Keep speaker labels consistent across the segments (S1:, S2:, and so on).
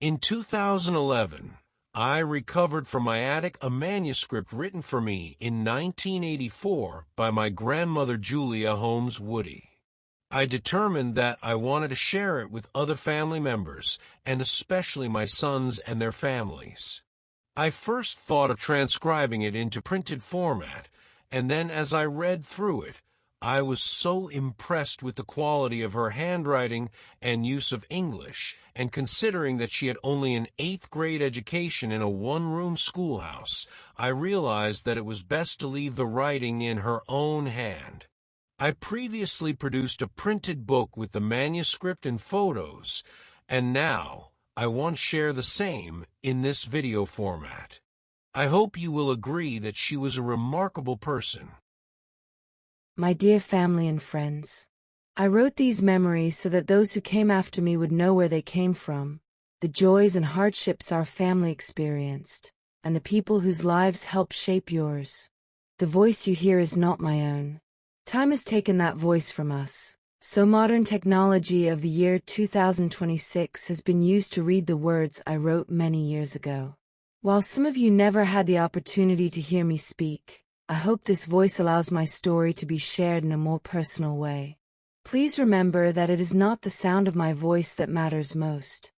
S1: In 2011, I recovered from my attic a manuscript written for me in 1984 by my grandmother Julia Holmes Woody. I determined that I wanted to share it with other family members, and especially my sons and their families. I first thought of transcribing it into printed format, and then as I read through it, I was so impressed with the quality of her handwriting and use of English, and considering that she had only an 8th grade education in a one-room schoolhouse, I realized that it was best to leave the writing in her own hand. I previously produced a printed book with the manuscript and photos, and now I want to share the same in this video format. I hope you will agree that she was a remarkable person.
S2: My dear family and friends, I wrote these memories so that those who came after me would know where they came from, the joys and hardships our family experienced, and the people whose lives helped shape yours. The voice you hear is not my own. Time has taken that voice from us, so modern technology of the year 2026 has been used to read the words I wrote many years ago. While some of you never had the opportunity to hear me speak, I hope this voice allows my story to be shared in a more personal way. Please remember that it is not the sound of my voice that matters most.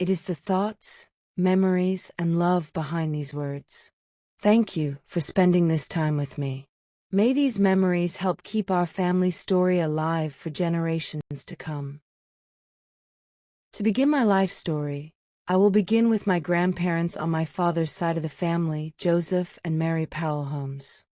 S2: It is the thoughts, memories, and love behind these words. Thank you for spending this time with me. May these memories help keep our family story alive for generations to come. To begin my life story, I will begin with my grandparents on my father's side of the family, Joseph and Mary Powell Holmes.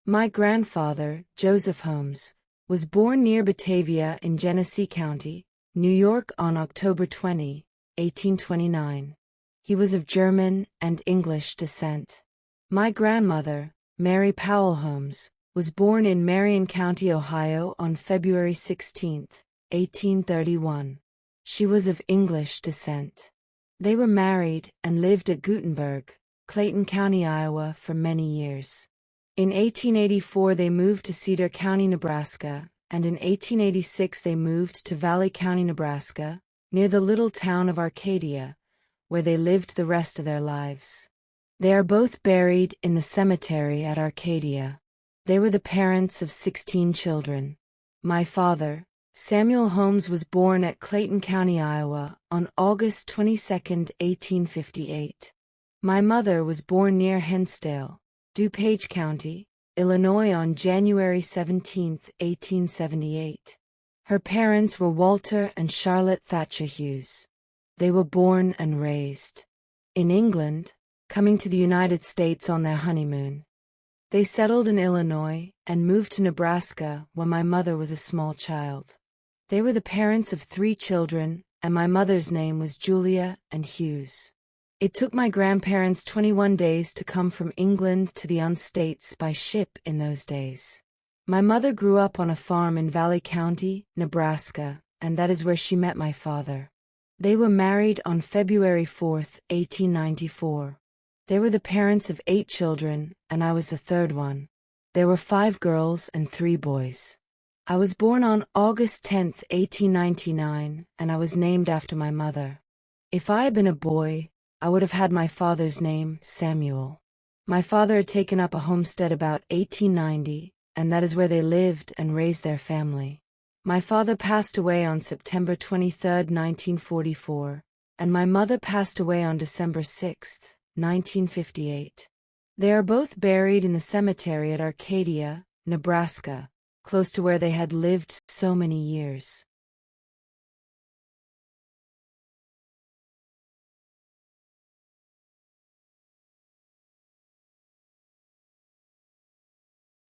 S2: My grandfather, Joseph Holmes, was born near Batavia in Genesee County, New York on October 20, 1829. He was of German and English descent. My grandmother, Mary Powell Holmes, was born in Marion County, Ohio on February 16, 1831. She was of English descent. They were married and lived at Gutenberg, Clayton County, Iowa for many years. In 1884 they moved to Cedar County, Nebraska, and in 1886 they moved to Valley County, Nebraska, near the little town of Arcadia, where they lived the rest of their lives. They are both buried in the cemetery at Arcadia. They were the parents of 16 children. My father, Samuel Holmes, was born at Clayton County, Iowa, on August 22, 1858. My mother was born near Hinsdale, DuPage County, Illinois on January 17, 1878. Her parents were Walter and Charlotte Thatcher Hughes. They were born and raised in England, coming to the United States on their honeymoon. They settled in Illinois and moved to Nebraska when my mother was a small child. They were the parents of 3 children, and my mother's name was Julia and Hughes. It took my grandparents 21 days to come from England to the States by ship in those days. My mother grew up on a farm in Valley County, Nebraska, and that is where she met my father. They were married on February 4, 1894. They were the parents of 8 children, and I was the 3rd one. There were 5 girls and 3 boys. I was born on August 10, 1899, and I was named after my mother. If I had been a boy, I would have had my father's name, Samuel. My father had taken up a homestead about 1890, and that is where they lived and raised their family. My father passed away on September 23, 1944, and my mother passed away on December 6, 1958. They are both buried in the cemetery at Arcadia, Nebraska, close to where they had lived so many years.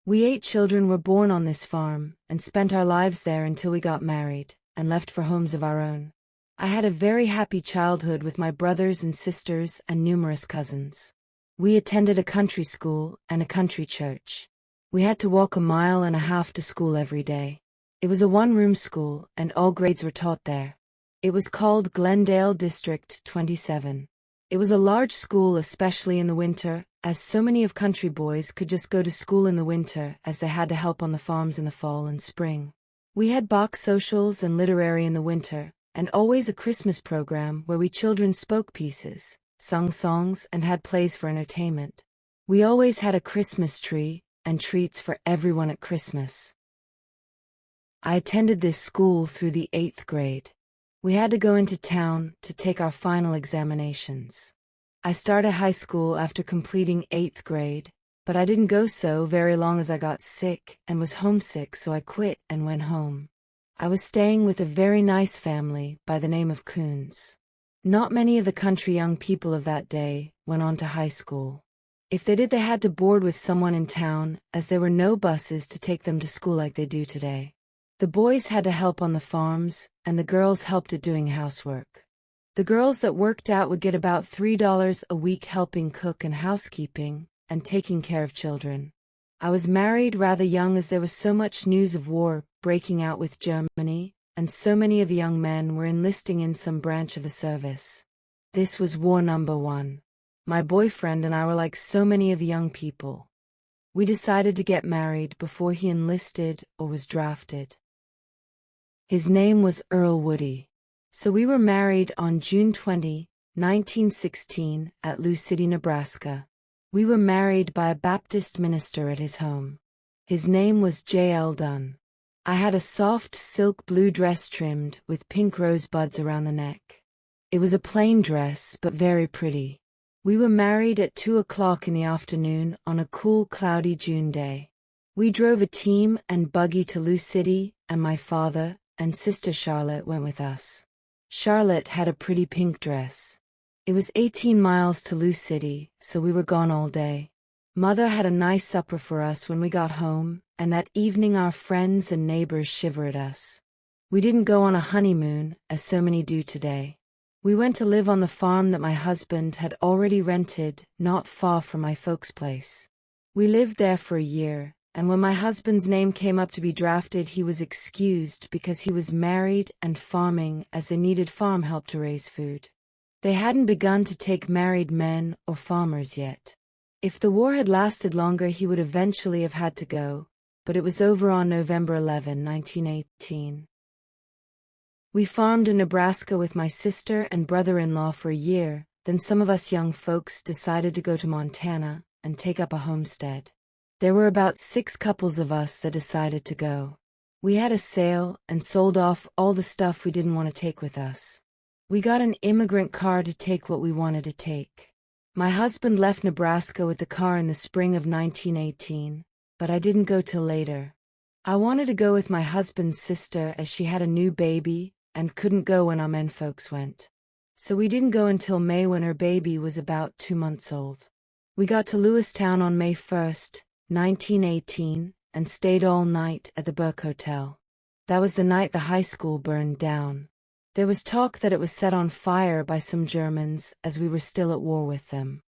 S2: We 8 children were born on this farm and spent our lives there until we got married and left for homes of our own. I had a very happy childhood with my brothers and sisters and numerous cousins. We attended a country school and a country church. We had to walk 1.5 miles to school every day. It was a one-room school and all grades were taught there. It was called Glendale District 27. It was a large school, especially in the winter, as so many of country boys could just go to school in the winter as they had to help on the farms in the fall and spring. We had box socials and literary in the winter, and always a Christmas program where we children spoke pieces, sung songs, and had plays for entertainment. We always had a Christmas tree and treats for everyone at Christmas. I attended this school through the 8th grade. We had to go into town to take our final examinations. I started high school after completing 8th grade, but I didn't go so very long as I got sick and was homesick, so I quit and went home. I was staying with a very nice family by the name of Coons. Not many of the country young people of that day went on to high school. If they did, they had to board with someone in town, as there were no buses to take them to school like they do today. The boys had to help on the farms, and the girls helped at doing housework. The girls that worked out would get about $3 a week helping cook and housekeeping, and taking care of children. I was married rather young, as there was so much news of war breaking out with Germany, and so many of the young men were enlisting in some branch of the service. This was war number 1. My boyfriend and I were like so many of the young people. We decided to get married before he enlisted or was drafted. His name was Earl Woody. So we were married on June 20, 1916, at Sioux City, Nebraska. We were married by a Baptist minister at his home. His name was J.L. Dunn. I had a soft silk blue dress trimmed with pink rosebuds around the neck. It was a plain dress, but very pretty. We were married at 2 o'clock in the afternoon on a cool, cloudy June day. We drove a team and buggy to Sioux City, and my father and sister Charlotte went with us. Charlotte had a pretty pink dress. It was 18 miles to Sioux City, so we were gone all day. Mother had a nice supper for us when we got home, and that evening our friends and neighbors shivered at us. We didn't go on a honeymoon, as so many do today. We went to live on the farm that my husband had already rented, not far from my folks' place. We lived there for a year, and when my husband's name came up to be drafted, he was excused because he was married and farming, as they needed farm help to raise food. They hadn't begun to take married men or farmers yet. If the war had lasted longer, he would eventually have had to go, but it was over on November 11, 1918. We farmed in Nebraska with my sister and brother-in-law for a year, then some of us young folks decided to go to Montana and take up a homestead. There were about 6 couples of us that decided to go. We had a sale and sold off all the stuff we didn't want to take with us. We got an immigrant car to take what we wanted to take. My husband left Nebraska with the car in the spring of 1918, but I didn't go till later. I wanted to go with my husband's sister as she had a new baby and couldn't go when our men folks went. So we didn't go until May, when her baby was about 2 months old. We got to Lewistown on May 1st, 1918, and stayed all night at the Burke Hotel. That was the night the high school burned down. There was talk that it was set on fire by some Germans, as we were still at war with them.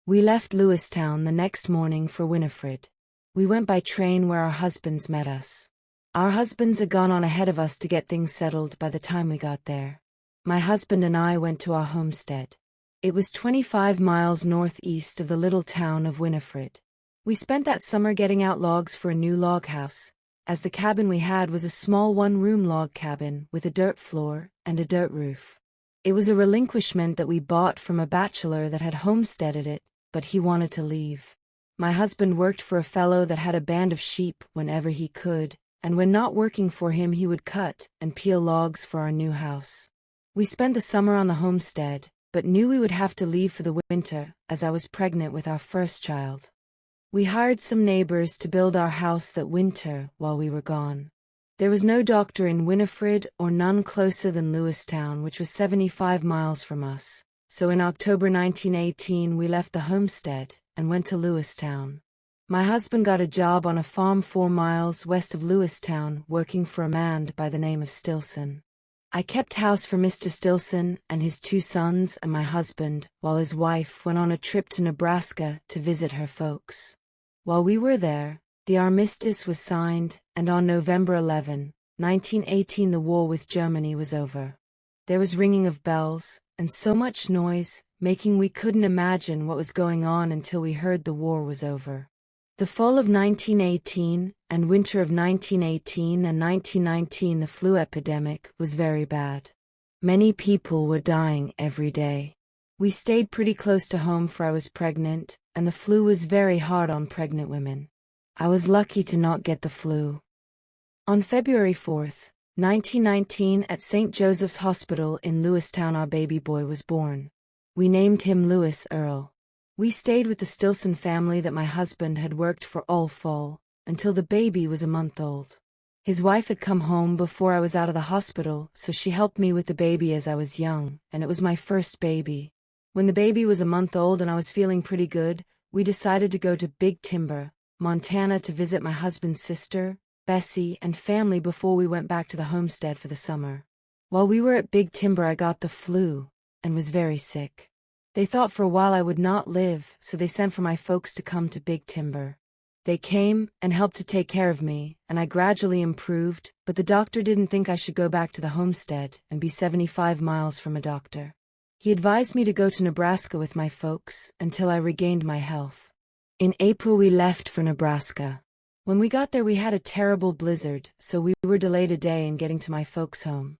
S2: We left Lewistown the next morning for Winifred. We went by train where our husbands met us. Our husbands had gone on ahead of us to get things settled by the time we got there. My husband and I went to our homestead. It was 25 miles northeast of the little town of Winifred. We spent that summer getting out logs for a new log house, as the cabin we had was a small one-room log cabin with a dirt floor and a dirt roof. It was a relinquishment that we bought from a bachelor that had homesteaded it, but he wanted to leave. My husband worked for a fellow that had a band of sheep whenever he could, and when not working for him he would cut and peel logs for our new house. We spent the summer on the homestead, but knew we would have to leave for the winter, as I was pregnant with our first child. We hired some neighbors to build our house that winter while we were gone. There was no doctor in Winifred or none closer than Lewistown, which was 75 miles from us. So in October 1918 we left the homestead and went to Lewistown. My husband got a job on a farm 4 miles west of Lewistown, working for a man by the name of Stilson. I kept house for Mr. Stilson and his 2 sons and my husband, while his wife went on a trip to Nebraska to visit her folks. While we were there, the armistice was signed, and on November 11, 1918 the war with Germany was over. There was ringing of bells, and so much noise, making we couldn't imagine what was going on until we heard the war was over. The fall of 1918 and winter of 1918 and 1919 the flu epidemic was very bad. Many people were dying every day. We stayed pretty close to home for I was pregnant, and the flu was very hard on pregnant women. I was lucky to not get the flu. On February 4th, 1919 at St. Joseph's Hospital in Lewistown our baby boy was born. We named him Lewis Earl. We stayed with the Stilson family that my husband had worked for all fall, until the baby was a month old. His wife had come home before I was out of the hospital, so she helped me with the baby as I was young, and it was my first baby. When the baby was a month old and I was feeling pretty good, we decided to go to Big Timber, Montana to visit my husband's sister, Bessie, and family before we went back to the homestead for the summer. While we were at Big Timber I got the flu, and was very sick. They thought for a while I would not live, so they sent for my folks to come to Big Timber. They came and helped to take care of me, and I gradually improved, but the doctor didn't think I should go back to the homestead and be 75 miles from a doctor. He advised me to go to Nebraska with my folks until I regained my health. In April we left for Nebraska. When we got there we had a terrible blizzard, so we were delayed a day in getting to my folks' home.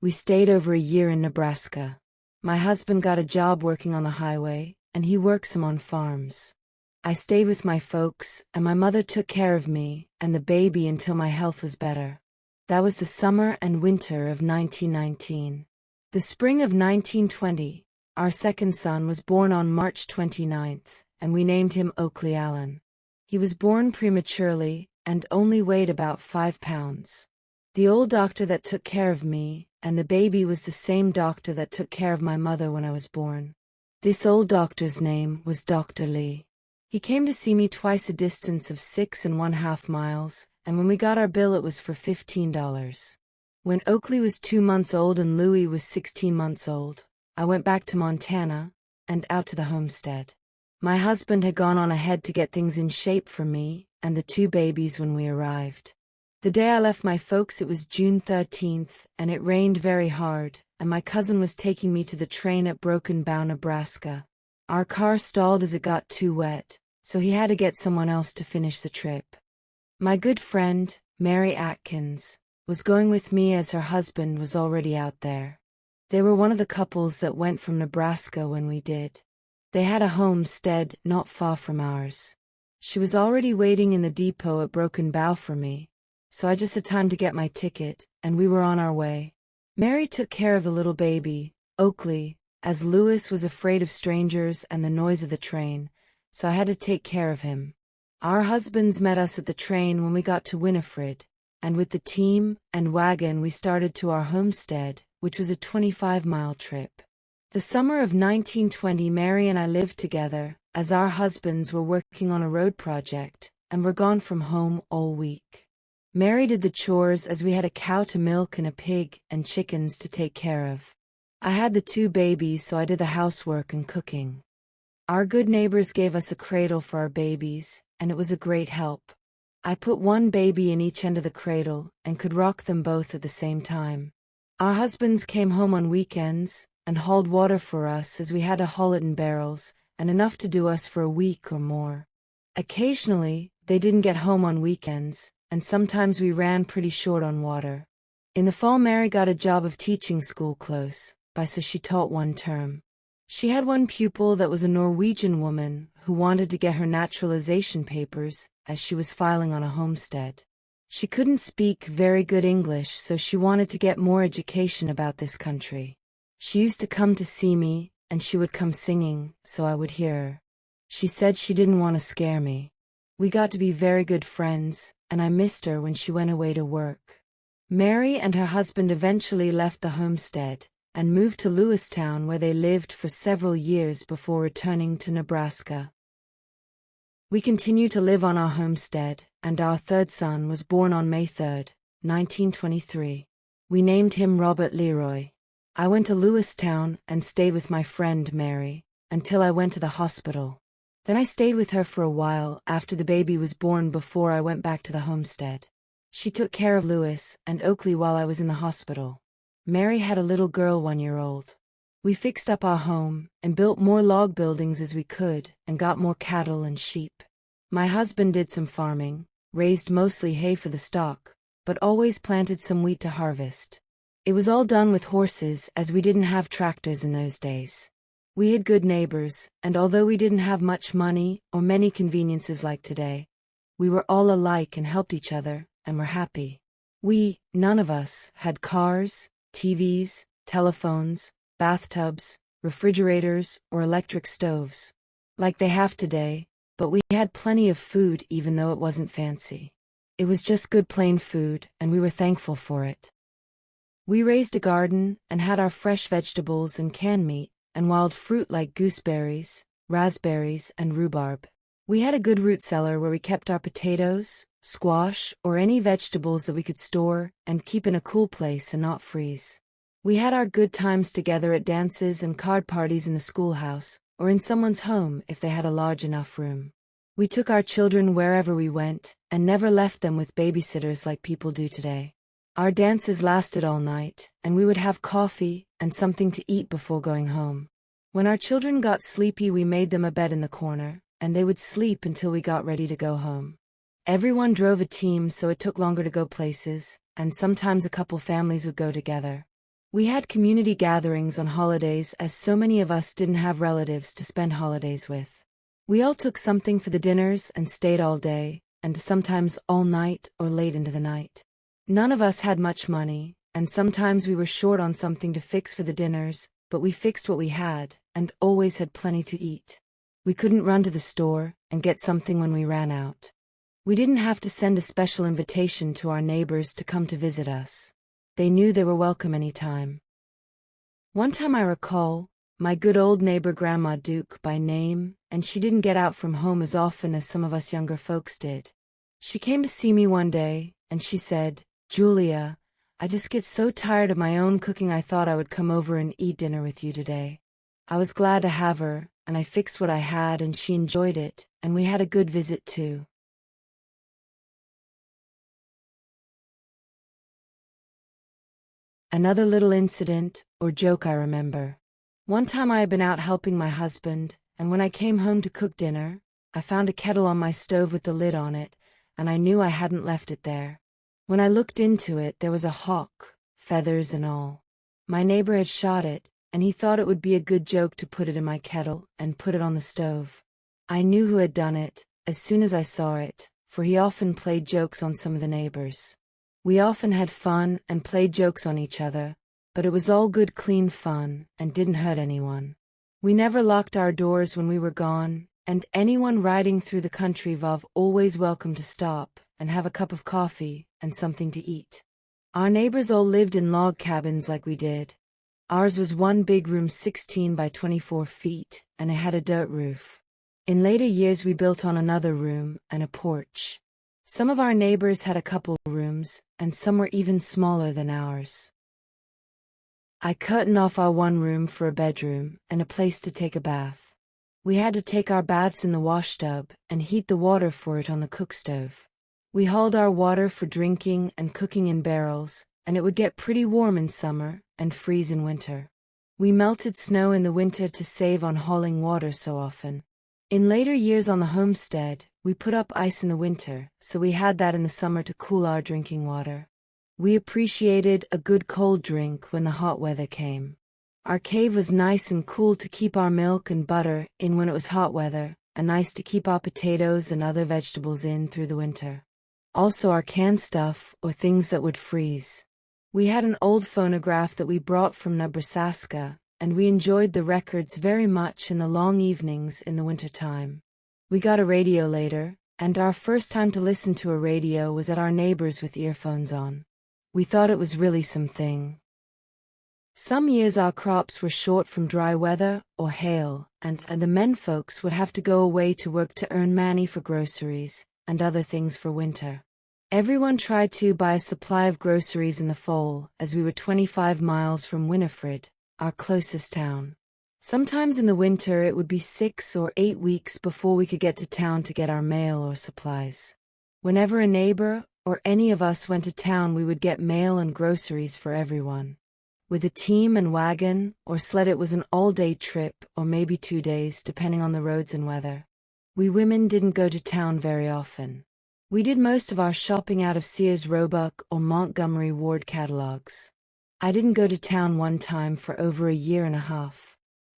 S2: We stayed over a year in Nebraska. My husband got a job working on the highway, and he works some on farms. I stayed with my folks, and my mother took care of me and the baby until my health was better. That was the summer and winter of 1919. The spring of 1920, our second son was born on March 29th, and we named him Oakley Allen. He was born prematurely and only weighed about 5 pounds. The old doctor that took care of me and the baby was the same doctor that took care of my mother when I was born. This old doctor's name was Dr. Lee. He came to see me twice a distance of 6½ miles, and when we got our bill it was for $15. When Oakley was 2 months old and Louie was 16 months old, I went back to Montana and out to the homestead. My husband had gone on ahead to get things in shape for me and the 2 babies when we arrived. The day I left my folks it was June 13th, and it rained very hard, and my cousin was taking me to the train at Broken Bow, Nebraska. Our car stalled as it got too wet, so he had to get someone else to finish the trip. My good friend, Mary Atkins, was going with me as her husband was already out there. They were one of the couples that went from Nebraska when we did. They had a homestead not far from ours. She was already waiting in the depot at Broken Bow for me, so I just had time to get my ticket, and we were on our way. Mary took care of the little baby, Oakley, as Lewis was afraid of strangers and the noise of the train, so I had to take care of him. Our husbands met us at the train when we got to Winifred, and with the team and wagon we started to our homestead, which was a 25-mile trip. The summer of 1920 Mary and I lived together, as our husbands were working on a road project, and were gone from home all week. Mary did the chores as we had a cow to milk and a pig and chickens to take care of. I had the 2 babies, so I did the housework and cooking. Our good neighbors gave us a cradle for our babies, and it was a great help. I put 1 baby in each end of the cradle and could rock them both at the same time. Our husbands came home on weekends and hauled water for us as we had to haul it in barrels, and enough to do us for a week or more. Occasionally, they didn't get home on weekends, and sometimes we ran pretty short on water. In the fall Mary got a job of teaching school close by, so she taught 1 term. She had 1 pupil that was a Norwegian woman who wanted to get her naturalization papers as she was filing on a homestead. She couldn't speak very good English, so she wanted to get more education about this country. She used to come to see me, and she would come singing, so I would hear her. She said she didn't want to scare me. We got to be very good friends, and I missed her when she went away to work. Mary and her husband eventually left the homestead and moved to Lewistown, where they lived for several years before returning to Nebraska. We continued to live on our homestead, and our 3rd son was born on May 3rd, 1923. We named him Robert Leroy. I went to Lewistown and stayed with my friend Mary until I went to the hospital. Then I stayed with her for a while after the baby was born before I went back to the homestead. She took care of Lewis and Oakley while I was in the hospital. Mary had a little girl 1 year old. We fixed up our home and built more log buildings as we could and got more cattle and sheep. My husband did some farming, raised mostly hay for the stock, but always planted some wheat to harvest. It was all done with horses, as we didn't have tractors in those days. We had good neighbors, and although we didn't have much money or many conveniences like today, we were all alike and helped each other, and were happy. None of us, had cars, TVs, telephones, bathtubs, refrigerators, or electric stoves, like they have today, but we had plenty of food even though it wasn't fancy. It was just good plain food, and we were thankful for it. We raised a garden, and had our fresh vegetables and canned meat, and wild fruit like gooseberries, raspberries, and rhubarb. We had a good root cellar where we kept our potatoes, squash, or any vegetables that we could store and keep in a cool place and not freeze. We had our good times together at dances and card parties in the schoolhouse, or in someone's home if they had a large enough room. We took our children wherever we went, and never left them with babysitters like people do today. Our dances lasted all night, and we would have coffee and something to eat before going home. When our children got sleepy, we made them a bed in the corner, and they would sleep until we got ready to go home. Everyone drove a team, so it took longer to go places, and sometimes a couple families would go together. We had community gatherings on holidays, as so many of us didn't have relatives to spend holidays with. We all took something for the dinners and stayed all day, and sometimes all night or late into the night. None of us had much money, and sometimes we were short on something to fix for the dinners, but we fixed what we had, and always had plenty to eat. We couldn't run to the store and get something when we ran out. We didn't have to send a special invitation to our neighbors to come to visit us. They knew they were welcome any time. One time I recall, my good old neighbor Grandma Duke by name, and she didn't get out from home as often as some of us younger folks did. She came to see me one day, and she said, "Julia, I just get so tired of my own cooking, I thought I would come over and eat dinner with you today." I was glad to have her, and I fixed what I had, and she enjoyed it, and we had a good visit too. Another little incident, or joke I remember. One time I had been out helping my husband, and when I came home to cook dinner, I found a kettle on my stove with the lid on it, and I knew I hadn't left it there. When I looked into it, there was a hawk, feathers and all. My neighbor had shot it, and he thought it would be a good joke to put it in my kettle and put it on the stove. I knew who had done it as soon as I saw it, for he often played jokes on some of the neighbors. We often had fun and played jokes on each other, but it was all good clean fun and didn't hurt anyone. We never locked our doors when we were gone, and anyone riding through the country was always welcome to stop and have a cup of coffee and something to eat. Our neighbors all lived in log cabins like we did. Ours was one big room 16 by 24 feet, and it had a dirt roof. In later years we built on another room and a porch. Some of our neighbors had a couple rooms, and some were even smaller than ours. I curtained off our one room for a bedroom and a place to take a bath. We had to take our baths in the washtub and heat the water for it on the cook stove. We hauled our water for drinking and cooking in barrels, and it would get pretty warm in summer and freeze in winter. We melted snow in the winter to save on hauling water so often. In later years on the homestead, we put up ice in the winter, so we had that in the summer to cool our drinking water. We appreciated a good cold drink when the hot weather came. Our cave was nice and cool to keep our milk and butter in when it was hot weather, and nice to keep our potatoes and other vegetables in through the winter. Also our canned stuff, or things that would freeze. We had an old phonograph that we brought from Nebraska, and we enjoyed the records very much in the long evenings in the winter time. We got a radio later, and our first time to listen to a radio was at our neighbor's with earphones on. We thought it was really something. Some years our crops were short from dry weather or hail, and the men folks would have to go away to work to earn money for groceries and other things for winter. Everyone tried to buy a supply of groceries in the fall, as we were 25 miles from Winifred, our closest town. Sometimes in the winter it would be 6 or 8 weeks before we could get to town to get our mail or supplies. Whenever a neighbor or any of us went to town, we would get mail and groceries for everyone. With a team and wagon or sled, it was an all-day trip, or maybe 2 days, depending on the roads and weather. We women didn't go to town very often. We did most of our shopping out of Sears Roebuck or Montgomery Ward catalogs. I didn't go to town one time for over a year and a half.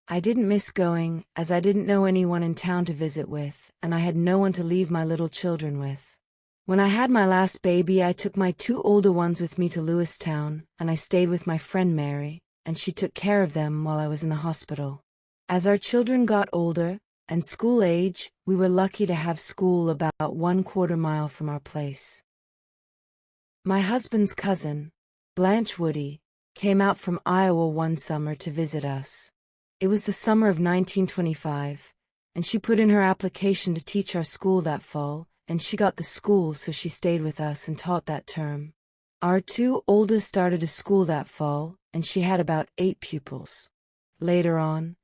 S2: I didn't miss going, as I didn't know anyone in town to visit with, and I had no one to leave my little children with. When I had my last baby, I took my 2 older ones with me to Lewistown, and I stayed with my friend Mary, and she took care of them while I was in the hospital. As our children got older, and school age, we were lucky to have school about 1/4 mile from our place. My husband's cousin, Blanche Woody, came out from Iowa one summer to visit us. It was the summer of 1925, and she put in her application to teach our school that fall, and she got the school, so she stayed with us and taught that term. Our 2 oldest started to school that fall, and she had about 8 pupils. Later on,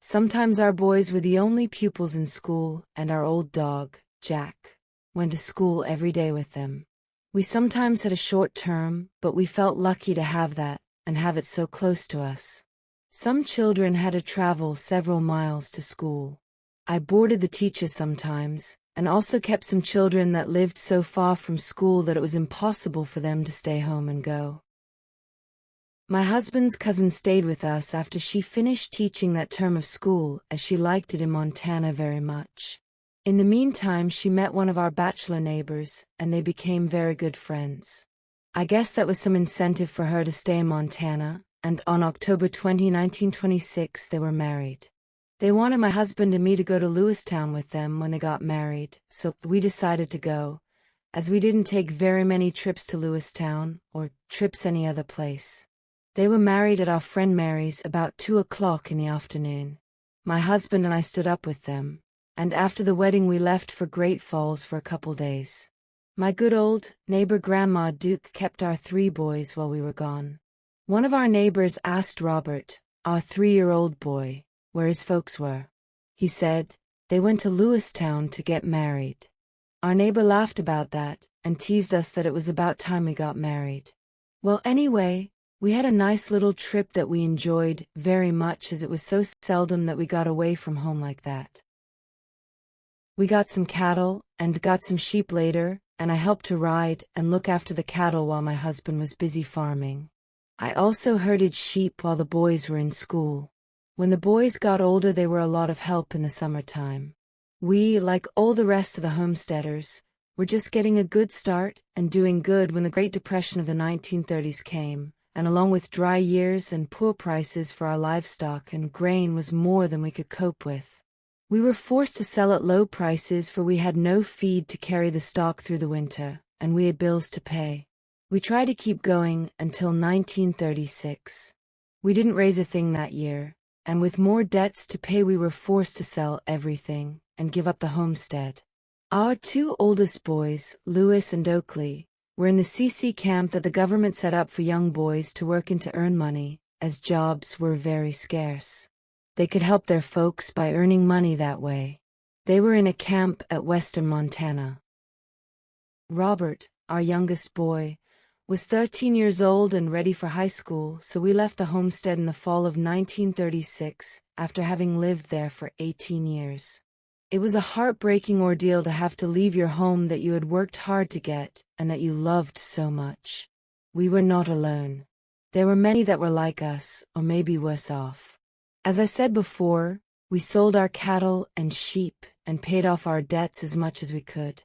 S2: sometimes our boys were the only pupils in school, and our old dog, Jack, went to school every day with them. We sometimes had a short term, but we felt lucky to have that, and have it so close to us. Some children had to travel several miles to school. I boarded the teachers sometimes, and also kept some children that lived so far from school that it was impossible for them to stay home and go. My husband's cousin stayed with us after she finished teaching that term of school, as she liked it in Montana very much. In the meantime, she met one of our bachelor neighbors, and they became very good friends. I guess that was some incentive for her to stay in Montana, and on October 20, 1926, they were married. They wanted my husband and me to go to Lewistown with them when they got married, so we decided to go, as we didn't take very many trips to Lewistown, or trips any other place. They were married at our friend Mary's about 2 o'clock in the afternoon. My husband and I stood up with them, and after the wedding we left for Great Falls for a couple days. My good old neighbor Grandma Duke kept our 3 boys while we were gone. One of our neighbors asked Robert, our 3-year-old boy, where his folks were. He said, they went to Lewistown to get married. Our neighbor laughed about that, and teased us that it was about time we got married. Well, anyway, we had a nice little trip that we enjoyed very much, as it was so seldom that we got away from home like that. We got some cattle, and got some sheep later, and I helped to ride and look after the cattle while my husband was busy farming. I also herded sheep while the boys were in school. When the boys got older, they were a lot of help in the summertime. We, like all the rest of the homesteaders, were just getting a good start and doing good when the Great Depression of the 1930s came, and along with dry years and poor prices for our livestock and grain was more than we could cope with. We were forced to sell at low prices, for we had no feed to carry the stock through the winter, and we had bills to pay. We tried to keep going until 1936. We didn't raise a thing that year, and with more debts to pay we were forced to sell everything and give up the homestead. Our 2 oldest boys, Lewis and Oakley, were in the CC camp that the government set up for young boys to work in to earn money, as jobs were very scarce. They could help their folks by earning money that way. They were in a camp at western Montana. Robert, our youngest boy, was 13 years old and ready for high school, so we left the homestead in the fall of 1936, after having lived there for 18 years. It was a heartbreaking ordeal to have to leave your home that you had worked hard to get, and that you loved so much. We were not alone. There were many that were like us, or maybe worse off. As I said before, we sold our cattle and sheep, and paid off our debts as much as we could.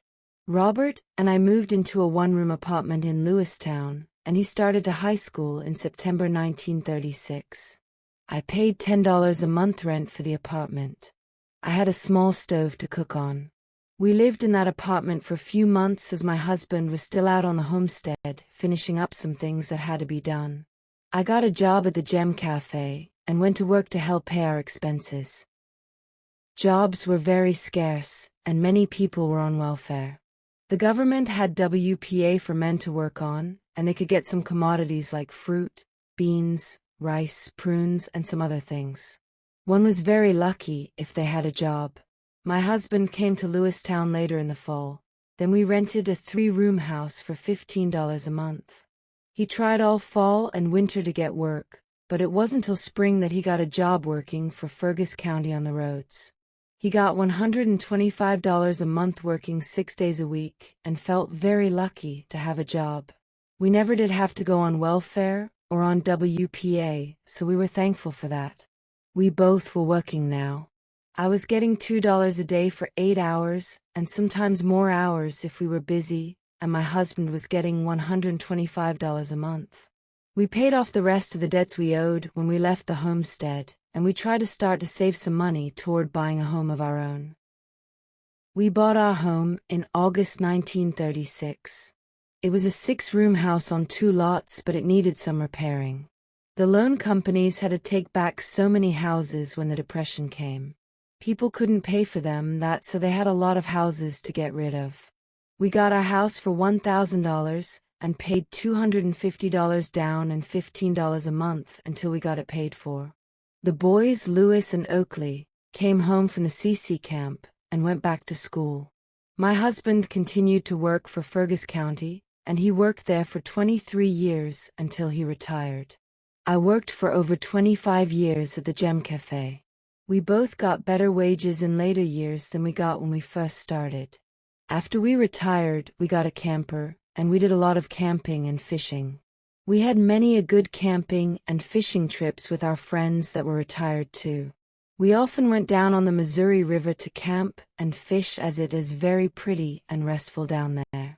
S2: Robert and I moved into a 1-room apartment in Lewistown, and he started to high school in September 1936. I paid $10 a month rent for the apartment. I had a small stove to cook on. We lived in that apartment for a few months as my husband was still out on the homestead, finishing up some things that had to be done. I got a job at the Gem Cafe, and went to work to help pay our expenses. Jobs were very scarce, and many people were on welfare. The government had WPA for men to work on, and they could get some commodities like fruit, beans, rice, prunes, and some other things. One was very lucky if they had a job. My husband came to Lewistown later in the fall. Then we rented a 3-room house for $15 a month. He tried all fall and winter to get work, but it wasn't till spring that he got a job working for Fergus County on the roads. He got $125 a month working 6 days a week, and felt very lucky to have a job. We never did have to go on welfare or on WPA, so we were thankful for that. We both were working now. I was getting $2 a day for 8 hours, and sometimes more hours if we were busy, and my husband was getting $125 a month. We paid off the rest of the debts we owed when we left the homestead, and we tried to start to save some money toward buying a home of our own. We bought our home in August 1936. It was a 6-room house on 2 lots, but it needed some repairing. The loan companies had to take back so many houses when the Depression came. People couldn't pay for them, so they had a lot of houses to get rid of. We got our house for $1,000 and paid $250 down and $15 a month until we got it paid for. The boys, Lewis and Oakley, came home from the CC camp and went back to school. My husband continued to work for Fergus County, and he worked there for 23 years until he retired. I worked for over 25 years at the Gem Cafe. We both got better wages in later years than we got when we first started. After we retired, we got a camper, and we did a lot of camping and fishing. We had many a good camping and fishing trips with our friends that were retired too. We often went down on the Missouri River to camp and fish, as it is very pretty and restful down there.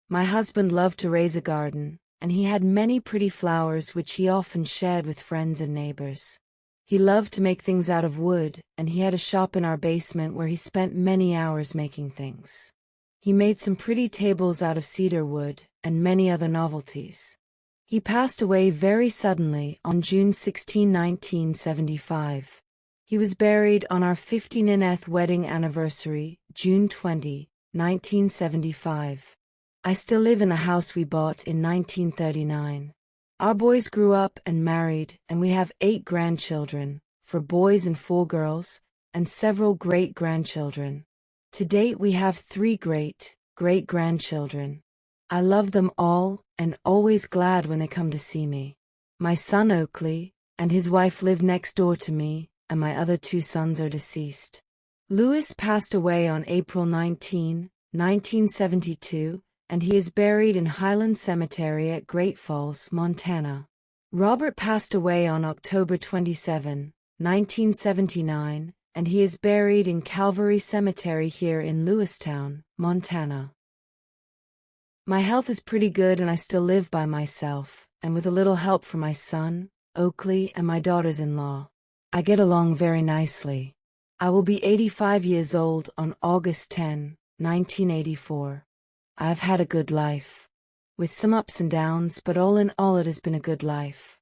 S2: My husband loved to raise a garden, and he had many pretty flowers which he often shared with friends and neighbors. He loved to make things out of wood, and he had a shop in our basement where he spent many hours making things. He made some pretty tables out of cedar wood, and many other novelties. He passed away very suddenly on June 16, 1975. He was buried on our 15th wedding anniversary, June 20, 1975. I still live in the house we bought in 1939. Our boys grew up and married, and we have 8 grandchildren, 4 boys and 4 girls, and several great-grandchildren. To date we have 3 great-grandchildren. I love them all, and always glad when they come to see me. My son Oakley and his wife live next door to me, and my other 2 sons are deceased. Lewis passed away on April 19, 1972, and he is buried in Highland Cemetery at Great Falls, Montana. Robert passed away on October 27, 1979, and he is buried in Calvary Cemetery here in Lewistown, Montana. My health is pretty good, and I still live by myself, and with a little help from my son, Oakley, and my daughters-in-law. I get along very nicely. I will be 85 years old on August 10, 1984. I have had a good life, with some ups and downs, but all in all it has been a good life.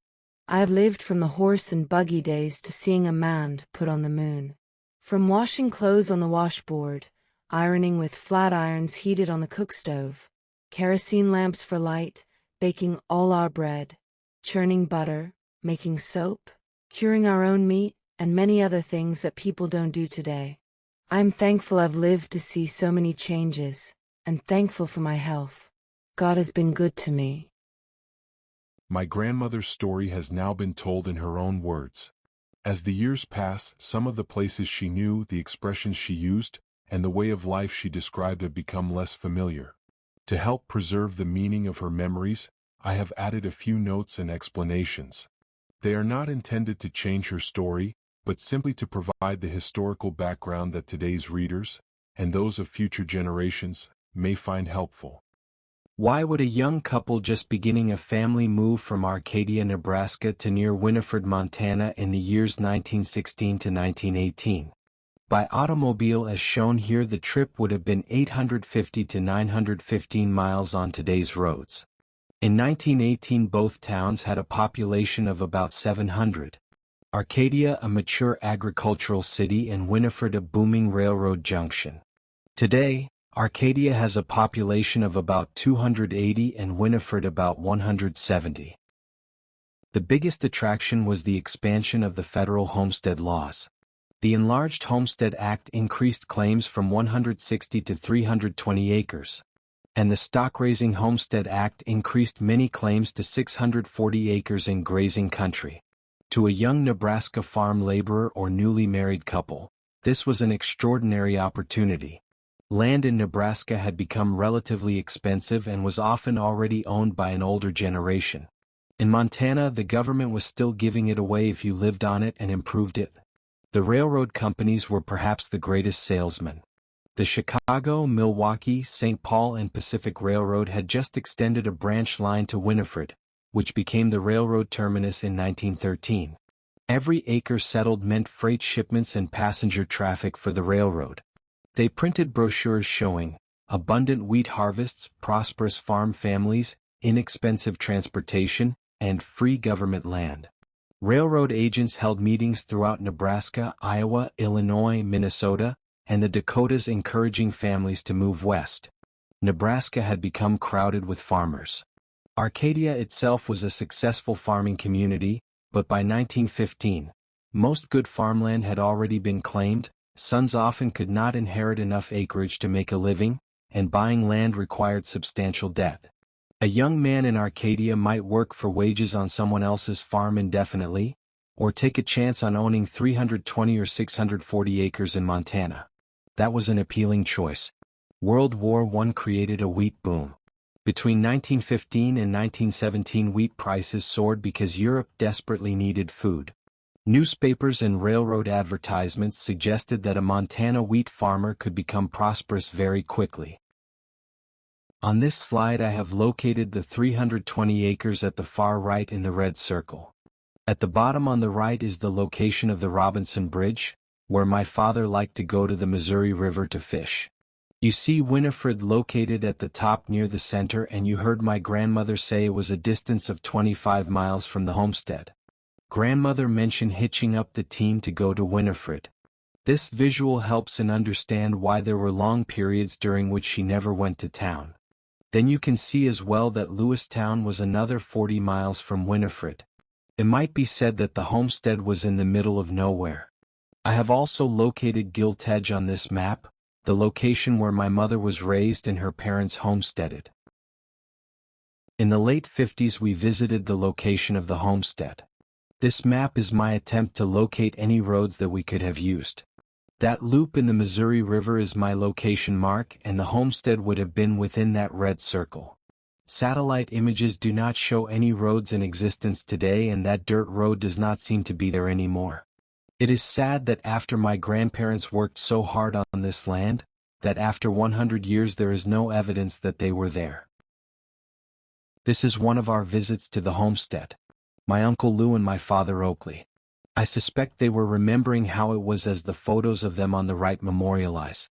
S2: I have lived from the horse and buggy days to seeing a man put on the moon. From washing clothes on the washboard, ironing with flat irons heated on the cook stove, kerosene lamps for light, baking all our bread, churning butter, making soap, curing our own meat, and many other things that people don't do today. I am thankful I've lived to see so many changes, and thankful for my health. God has been good to me.
S3: My grandmother's story has now been told in her own words. As the years pass, some of the places she knew, the expressions she used, and the way of life she described have become less familiar. To help preserve the meaning of her memories, I have added a few notes and explanations. They are not intended to change her story, but simply to provide the historical background that today's readers, and those of future generations, may find helpful.
S4: Why would a young couple just beginning a family move from Arcadia, Nebraska to near Winifred, Montana in the years 1916 to 1918? By automobile as shown here, the trip would have been 850 to 915 miles on today's roads. In 1918 both towns had a population of about 700. Arcadia a mature agricultural city and Winifred a booming railroad junction. Today, Arcadia has a population of about 280 and Winifred about 170. The biggest attraction was the expansion of the federal homestead laws. The enlarged Homestead Act increased claims from 160 to 320 acres. And the Stock-Raising Homestead Act increased many claims to 640 acres in grazing country. To a young Nebraska farm laborer or newly married couple, this was an extraordinary opportunity. Land in Nebraska had become relatively expensive and was often already owned by an older generation. In Montana, the government was still giving it away if you lived on it and improved it. The railroad companies were perhaps the greatest salesmen. The Chicago, Milwaukee, St. Paul and Pacific Railroad had just extended a branch line to Winifred, which became the railroad terminus in 1913. Every acre settled meant freight shipments and passenger traffic for the railroad. They printed brochures showing abundant wheat harvests, prosperous farm families, inexpensive transportation, and free government land. Railroad agents held meetings throughout Nebraska, Iowa, Illinois, Minnesota, and the Dakotas encouraging families to move west. Nebraska had become crowded with farmers. Arcadia itself was a successful farming community, but by 1915, most good farmland had already been claimed, sons often could not inherit enough acreage to make a living, and buying land required substantial debt. A young man in Arcadia might work for wages on someone else's farm indefinitely, or take a chance on owning 320 or 640 acres in Montana. That was an appealing choice. World War I created a wheat boom. Between 1915 and 1917 wheat prices soared because Europe desperately needed food. Newspapers and railroad advertisements suggested that a Montana wheat farmer could become prosperous very quickly. On this slide I have located the 320 acres at the far right in the red circle. At the bottom on the right is the location of the Robinson Bridge, where my father liked to go to the Missouri River to fish. You see Winifred located at the top near the center, and you heard my grandmother say it was a distance of 25 miles from the homestead. Grandmother mentioned hitching up the team to go to Winifred. This visual helps in understand why there were long periods during which she never went to town. Then you can see as well that Lewistown was another 40 miles from Winifred. It might be said that the homestead was in the middle of nowhere. I have also located Giltedge on this map, the location where my mother was raised and her parents homesteaded. In the late 50s we visited the location of the homestead. This map is my attempt to locate any roads that we could have used. That loop in the Missouri River is my location mark, and the homestead would have been within that red circle. Satellite images do not show any roads in existence today, and that dirt road does not seem to be there anymore. It is sad that after my grandparents worked so hard on this land, that after 100 years there is no evidence that they were there. This is one of our visits to the homestead. My Uncle Lou and my father Oakley. I suspect they were remembering how it was as the photos of them on the right memorialize.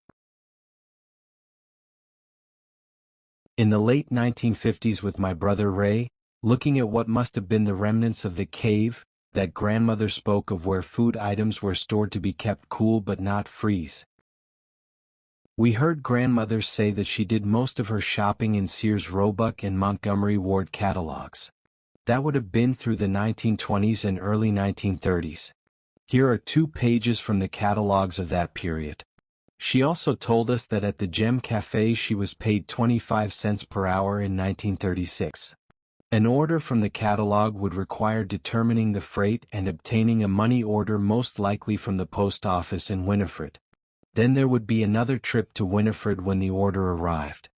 S4: In the late 1950s with my brother Ray, looking at what must have been the remnants of the cave, that grandmother spoke of where food items were stored to be kept cool but not freeze. We heard grandmother say that she did most of her shopping in Sears Roebuck and Montgomery Ward catalogs. That would have been through the 1920s and early 1930s. Here are 2 pages from the catalogs of that period. She also told us that at the Gem Cafe she was paid 25 cents per hour in 1936. An order from the catalog would require determining the freight and obtaining a money order most likely from the post office in Winifred. Then there would be another trip to Winifred when the order arrived.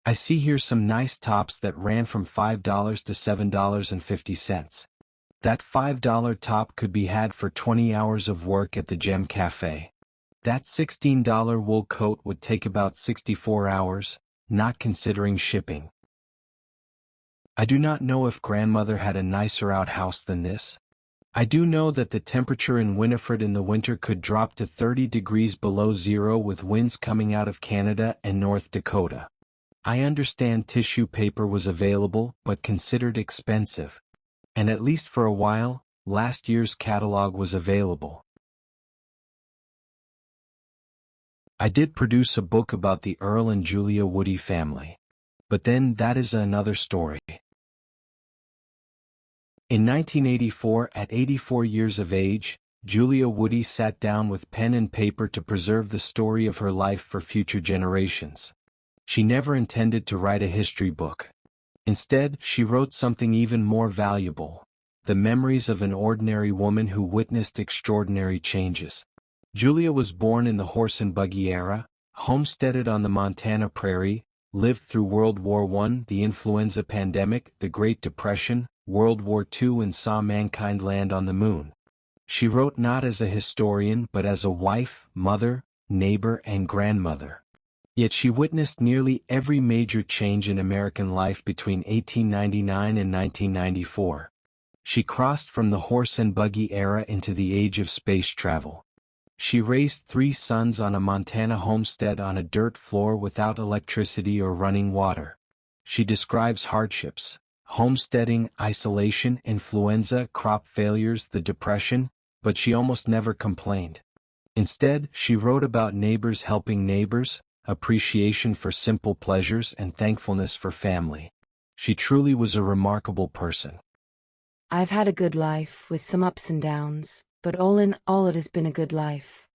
S4: I see here some nice tops that ran from $5 to $7.50. That $5 top could be had for 20 hours of work at the Gem Cafe. That $16 wool coat would take about 64 hours, not considering shipping. I do not know if grandmother had a nicer outhouse than this. I do know that the temperature in Winifred in the winter could drop to 30 degrees below zero with winds coming out of Canada and North Dakota. I understand tissue paper was available but considered expensive. And at least for a while, last year's catalog was available. I did produce a book about the Earl and Julia Woody family. But then that is another story. In 1984, at 84 years of age, Julia Woody sat down with pen and paper to preserve the story of her life for future generations. She never intended to write a history book. Instead, she wrote something even more valuable: the memories of an ordinary woman who witnessed extraordinary changes. Julia was born in the horse and buggy era, homesteaded on the Montana prairie, lived through World War I, the influenza pandemic, the Great Depression, World War II and saw mankind land on the moon. She wrote not as a historian but as a wife, mother, neighbor and grandmother. Yet she witnessed nearly every major change in American life between 1899 and 1994. She crossed from the horse and buggy era into the age of space travel. She raised 3 sons on a Montana homestead on a dirt floor without electricity or running water. She describes hardships, homesteading, isolation, influenza, crop failures, the Depression, but she almost never complained. Instead, she wrote about neighbors helping neighbors, appreciation for simple pleasures and thankfulness for family. She truly was a remarkable person.
S2: I've had a good life with some ups and downs, but all in all it has been a good life.